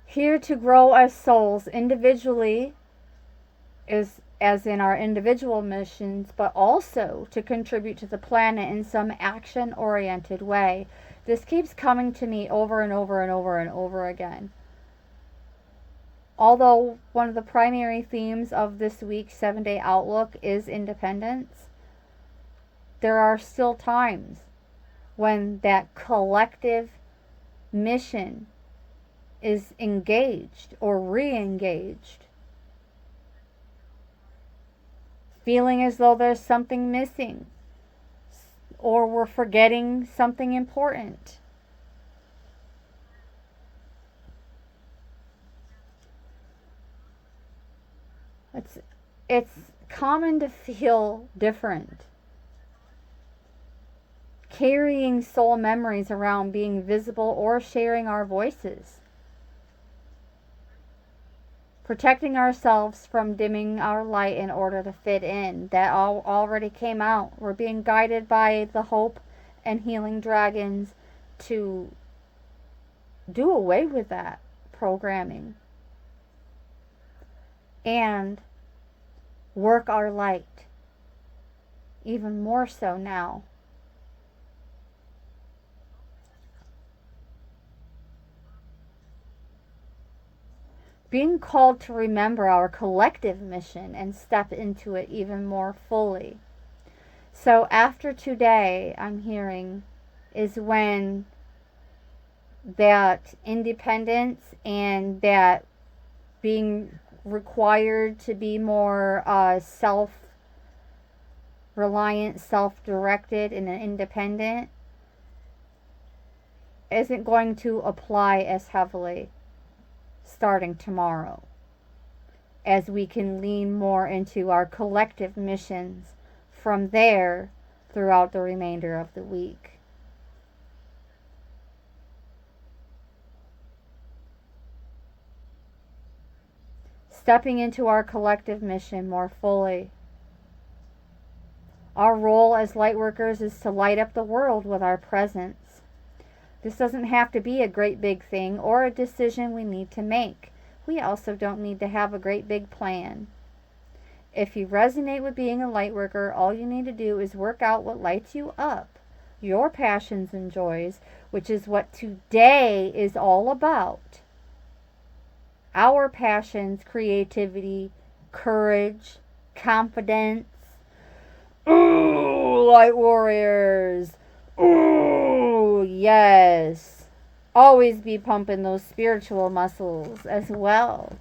Here to grow as souls individually, as in our individual missions, but also to contribute to the planet in some action-oriented way. This keeps coming to me over and over and over and over again. Although one of the primary themes of this week's 7-day outlook is independence, there are still times when that collective mission is engaged or re-engaged. Feeling as though there's something missing or we're forgetting something important. It's common to feel different. Carrying soul memories around, being visible, or sharing our voices. Protecting ourselves from dimming our light in order to fit in. That already came out. We're being guided by the Hope and Healing Dragons to do away with that programming. and work our light even more so now. Being called to remember our collective mission and step into it even more fully. So after today, I'm hearing, is when that independence and that being required to be more self-reliant, self-directed, and independent isn't going to apply as heavily starting tomorrow, as we can lean more into our collective missions from there throughout the remainder of the week. Stepping into our collective mission more fully. Our role as light workers is to light up the world with our presence. This doesn't have to be a great big thing or a decision we need to make. We also don't need to have a great big plan. If you resonate with being a light worker, all you need to do is work out what lights you up, your passions and joys, which is what today is all about. Our passions, creativity, courage, confidence. Ooh, light warriors. Ooh, yes. Always be pumping those spiritual muscles as well.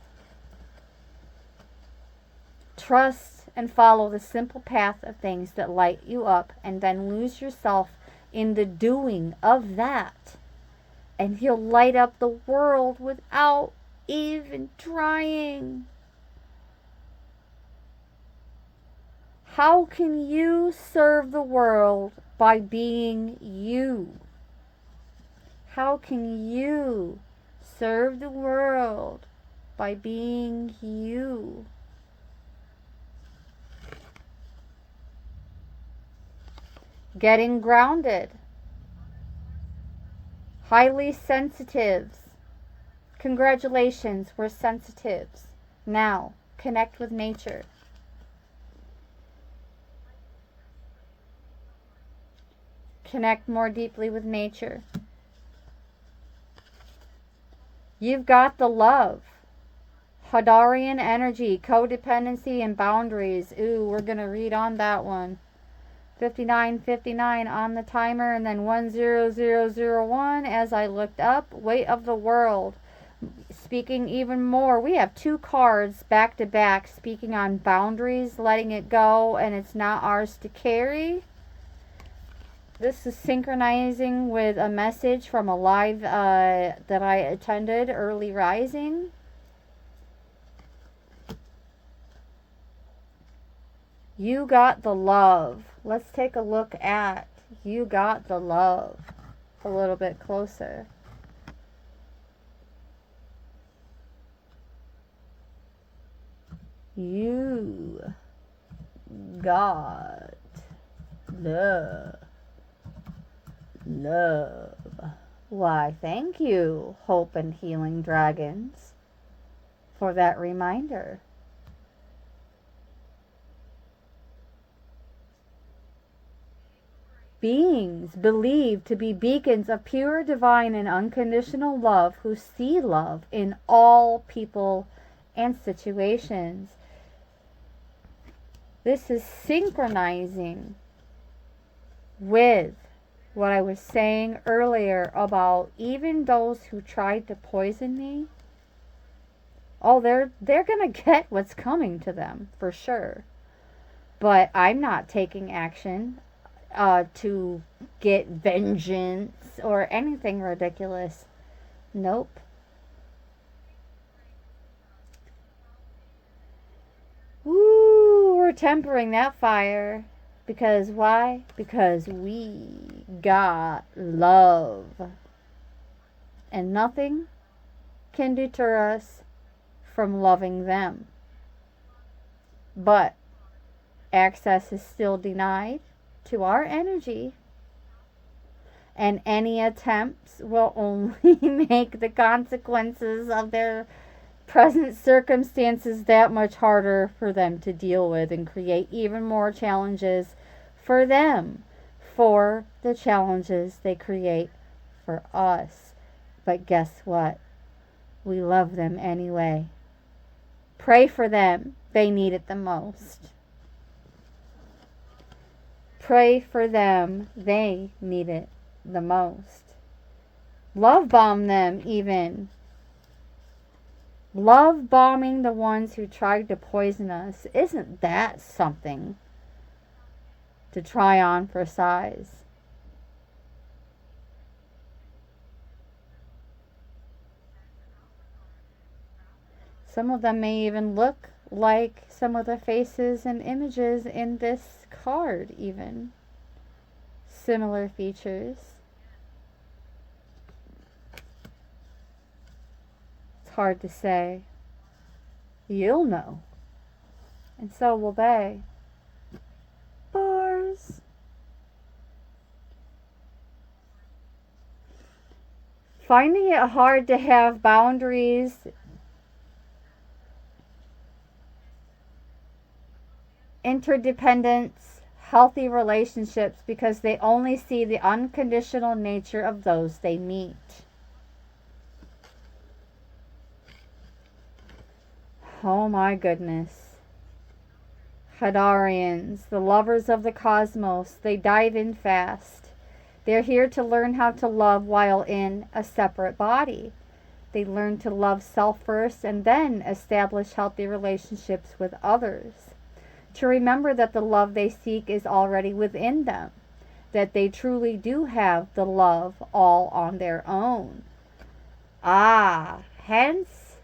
Trust and follow the simple path of things that light you up, and then lose yourself in the doing of that. And you'll light up the world without even trying. How can you serve the world by being you? How can you serve the world by being you? Getting grounded. Highly sensitives. Congratulations, we're sensitives. Now, connect with nature. Connect more deeply with nature. You've got the love. Hadarian energy, codependency, and boundaries. Ooh, we're going to read on that one. 5959 on the timer, and then 10001 as I looked up. Weight of the world. Speaking even more. We have two cards back to back speaking on boundaries, letting it go, and it's not ours to carry. This is synchronizing with a message from a live that I attended, Early Rising. You got the love. Let's take a look at You Got the Love a little bit closer. You got the love. Why, thank you, Hope and Healing Dragons, for that reminder. Beings believed to be beacons of pure, divine, and unconditional love who see love in all people and situations. This is synchronizing with what I was saying earlier about even those who tried to poison me. Oh, they're gonna get what's coming to them for sure. But I'm not taking action to get vengeance or anything ridiculous. Nope. Woo, we're tempering that fire. Because why? Because we got love. And nothing can deter us from loving them. But access is still denied to our energy. And any attempts will only make the consequences of their present circumstances that much harder for them to deal with and create even more challenges for them for the challenges they create for us. But guess what? We love them anyway. Pray for them. They need it the most. Pray for them. They need it the most. Love bomb them even. Love bombing the ones who tried to poison us. Isn't that something to try on for size? Some of them may even look like some of the faces and images in this card even. Similar features. It's hard to say. You'll know. And so will they. Bars. Finding it hard to have boundaries interdependence, healthy relationships because they only see the unconditional nature of those they meet. Oh my goodness. Hadarians, the lovers of the cosmos, they dive in fast. They're here to learn how to love while in a separate body. They learn to love self first and then establish healthy relationships with others. To remember that the love they seek is already within them, that they truly do have the love all on their own. Hence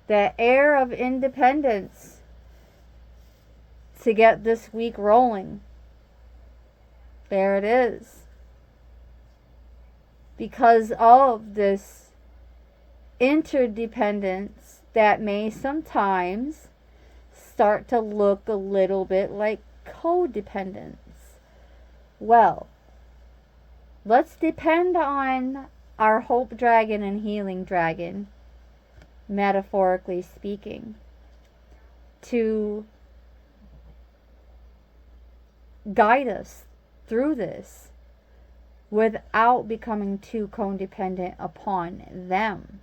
the air of independence to get this week rolling. There it is. Because of this interdependence that may sometimes start to look a little bit like codependence. Well, let's depend on our hope dragon and healing dragon, metaphorically speaking, to guide us through this without becoming too codependent upon them,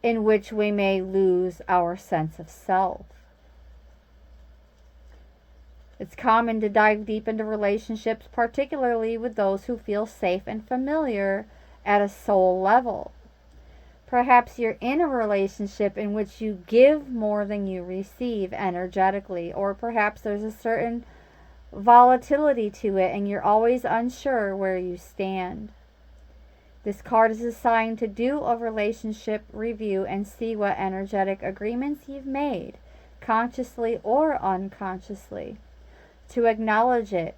in which we may lose our sense of self. It's common to dive deep into relationships, particularly with those who feel safe and familiar at a soul level. Perhaps you're in a relationship in which you give more than you receive energetically, or perhaps there's a certain volatility to it and you're always unsure where you stand. This card is assigned to do a relationship review and see what energetic agreements you've made, consciously or unconsciously, to acknowledge it.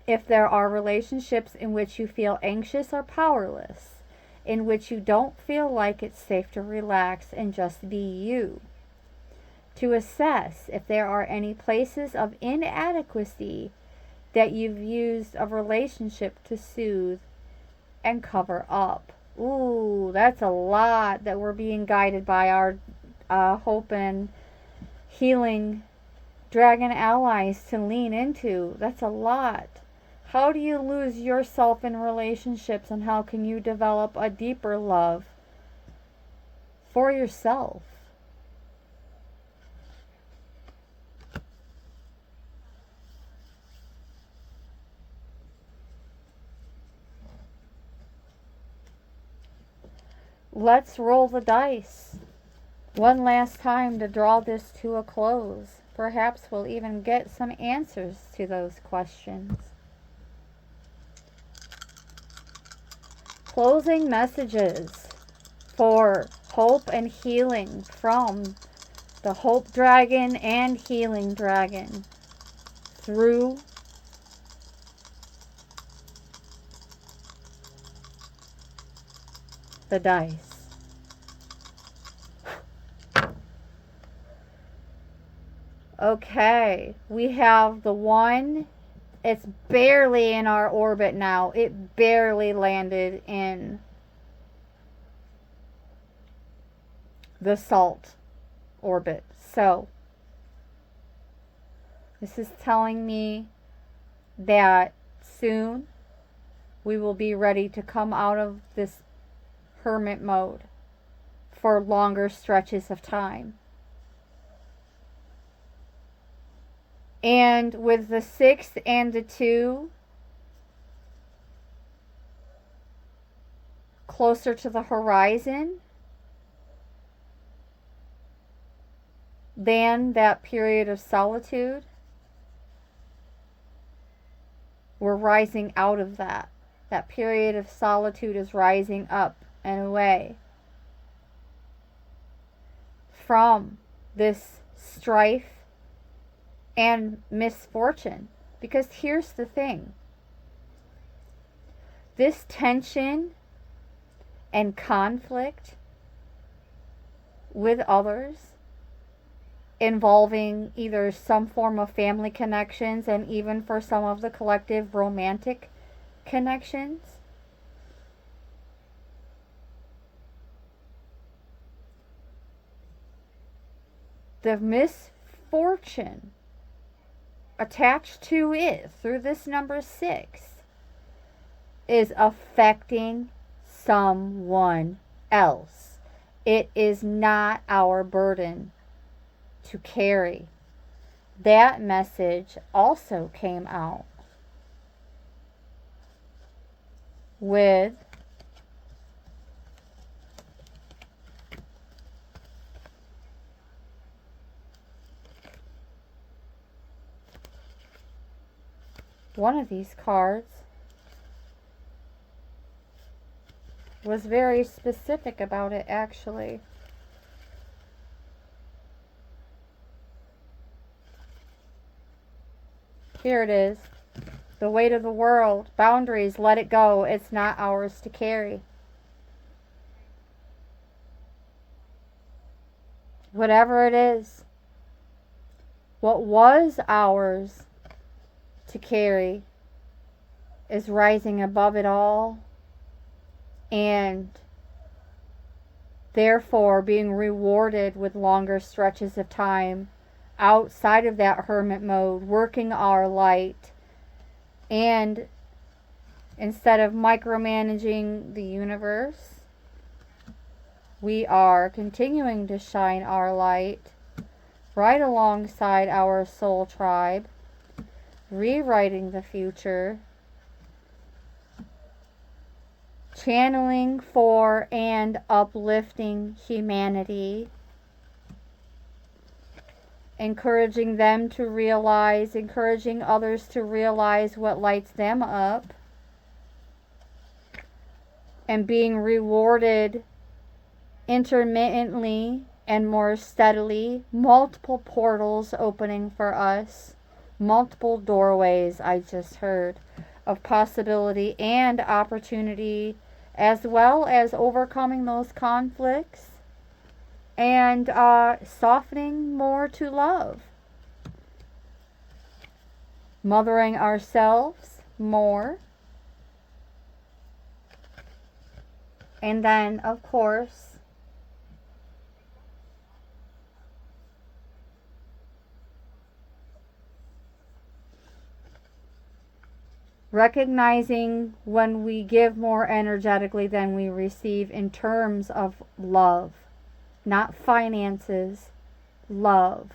If there are relationships in which you feel anxious or powerless, in which you don't feel like it's safe to relax and just be you, to assess if there are any places of inadequacy that you've used a relationship to soothe and cover up. Ooh, that's a lot that we're being guided by our hope and healing dragon allies to lean into. That's a lot. How do you lose yourself in relationships, and how can you develop a deeper love for yourself? Let's roll the dice one last time to draw this to a close. Perhaps we'll even get some answers to those questions. Closing messages for hope and healing from the Hope Dragon and Healing Dragon through the dice. Okay, we have the one. It's barely in our orbit now. It barely landed in the salt orbit. So this is telling me that soon we will be ready to come out of this hermit mode for longer stretches of time. And with the 6 and the 2 closer to the horizon than that period of solitude, we're rising out of that. That period of solitude is rising up and away from this strife and misfortune. Because here's the thing. This tension and conflict with others involving either some form of family connections and even for some of the collective romantic connections, the misfortune attached to it through this number 6 is affecting someone else. It is not our burden to carry. That message also came out with one of these cards was very specific about it, actually. Here it is. The weight of the world. Boundaries. Let it go. It's not ours to carry. Whatever it is. What was ours to carry is rising above it all. And therefore being rewarded with longer stretches of time outside of that hermit mode, working our light, and instead of micromanaging the universe, we are continuing to shine our light right alongside our soul tribe, rewriting the future, channeling for and uplifting humanity, encouraging them to realize, encouraging others to realize what lights them up, and being rewarded intermittently and more steadily, multiple portals opening for us, multiple doorways, I just heard, of possibility and opportunity, as well as overcoming those conflicts and softening more to love, mothering ourselves more, and then, of course, recognizing when we give more energetically than we receive in terms of love. Not finances, love.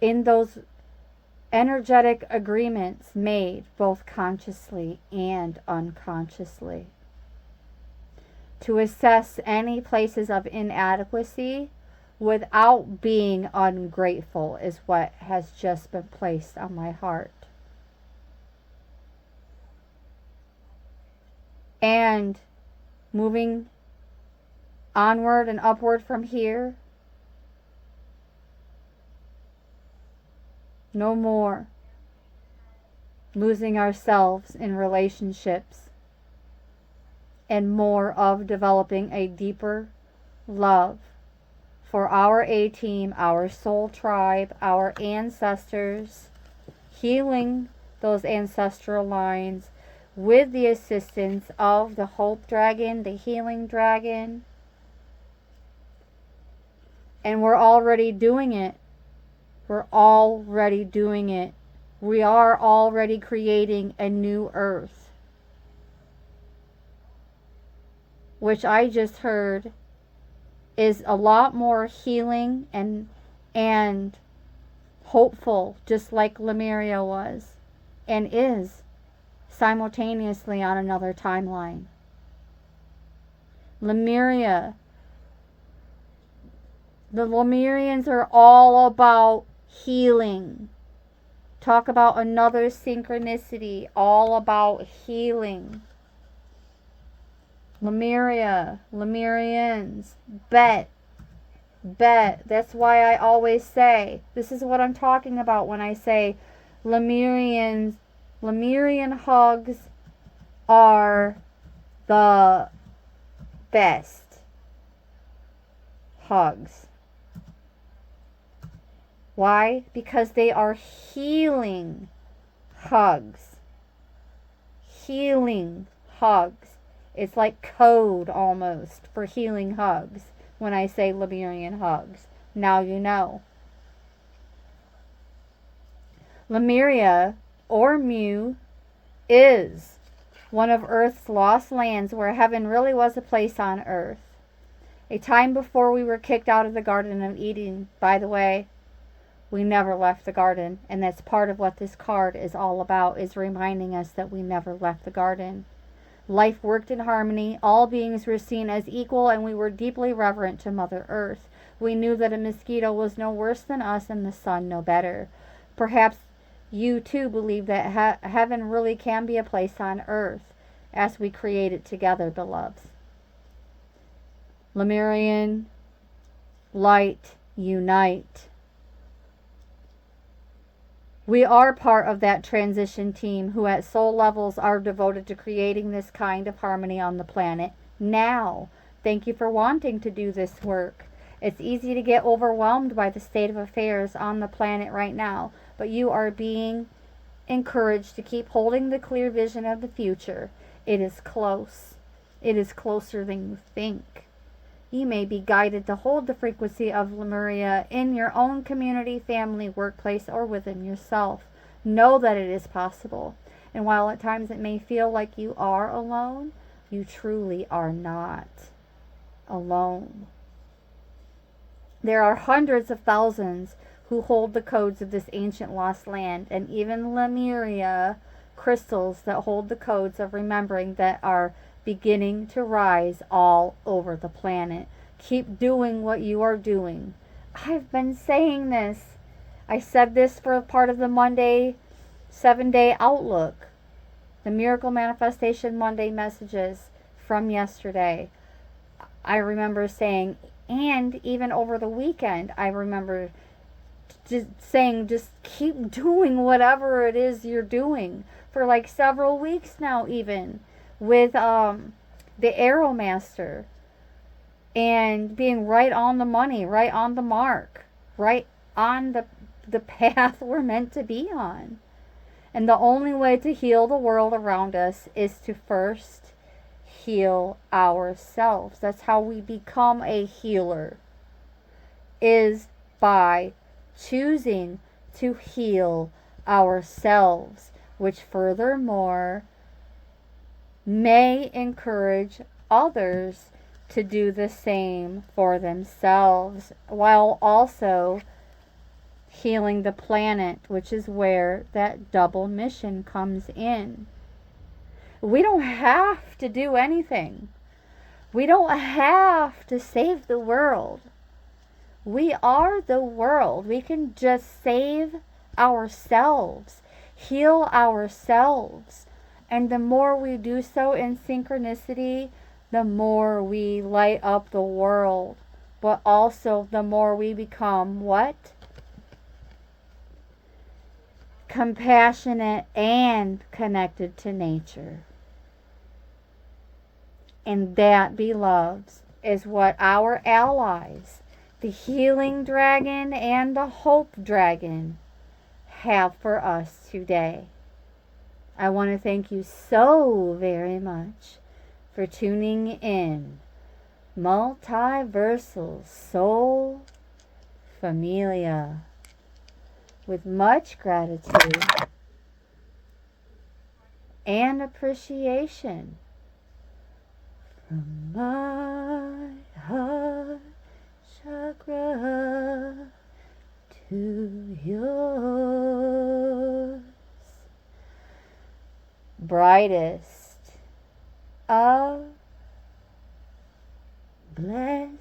In those energetic agreements made both consciously and unconsciously. To assess any places of inadequacy without being ungrateful is what has just been placed on my heart. And moving onward and upward from here. No more losing ourselves in relationships, and more of developing a deeper love for our A-team, our soul tribe, our ancestors, healing those ancestral lines with the assistance of the Hope Dragon, the Healing Dragon, And we're already doing it. We're already doing it. We are already creating a new earth, which I just heard is a lot more healing and hopeful, just like Lemuria was and is simultaneously on another timeline. Lemuria, the Lemurians are all about healing. Talk about another synchronicity, all about healing. Lemuria, Lemurians, bet. That's why I always say, this is what I'm talking about when I say Lemurian hugs are the best hugs. Why? Because they are healing hugs. Healing hugs. It's like code almost for healing hugs when I say Lemurian hugs. Now you know. Lemuria, or Mu, is one of Earth's lost lands where heaven really was a place on Earth. A time before we were kicked out of the Garden of Eden. By the way, we never left the garden, and that's part of what this card is all about, is reminding us that we never left the garden. Life worked in harmony, all beings were seen as equal, and we were deeply reverent to Mother Earth. We knew that a mosquito was no worse than us and the sun no better. Perhaps you too believe that heaven really can be a place on Earth as we create it together, beloveds. Lemurian, light, unite. We are part of that transition team who at soul levels are devoted to creating this kind of harmony on the planet now. Thank you for wanting to do this work. It's easy to get overwhelmed by the state of affairs on the planet right now, but you are being encouraged to keep holding the clear vision of the future. It is close. It is closer than you think. You may be guided to hold the frequency of Lemuria in your own community, family, workplace, or within yourself. Know that it is possible. And while at times it may feel like you are alone, you truly are not alone. There are hundreds of thousands who hold the codes of this ancient lost land, and even Lemuria crystals that hold the codes of remembering that are beginning to rise all over the planet. Keep doing what you are doing. I've been saying this. I said this for part of the Monday 7-day outlook. The Miracle Manifestation Monday messages from yesterday. I remember saying, and even over the weekend, I remember just saying, just keep doing whatever it is you're doing for like several weeks now, even with the Arrow Master, and being right on the money, right on the mark, right on the path we're meant to be on. And the only way to heal the world around us is to first heal ourselves. That's how we become a healer, is by choosing to heal ourselves, which furthermore may encourage others to do the same for themselves, while also healing the planet, which is where that double mission comes in. We don't have to do anything. We don't have to save the world. We are the world. We can just save ourselves, heal ourselves. And the more we do so in synchronicity, the more we light up the world. But also the more we become what? Compassionate and connected to nature. And that, beloveds, is what our allies, the Healing Dragon and the Hope Dragon, have for us today. I want to thank you so very much for tuning in. Multiversal Soul Familia, with much gratitude and appreciation from my heart chakra to yours. Brightest of blessings.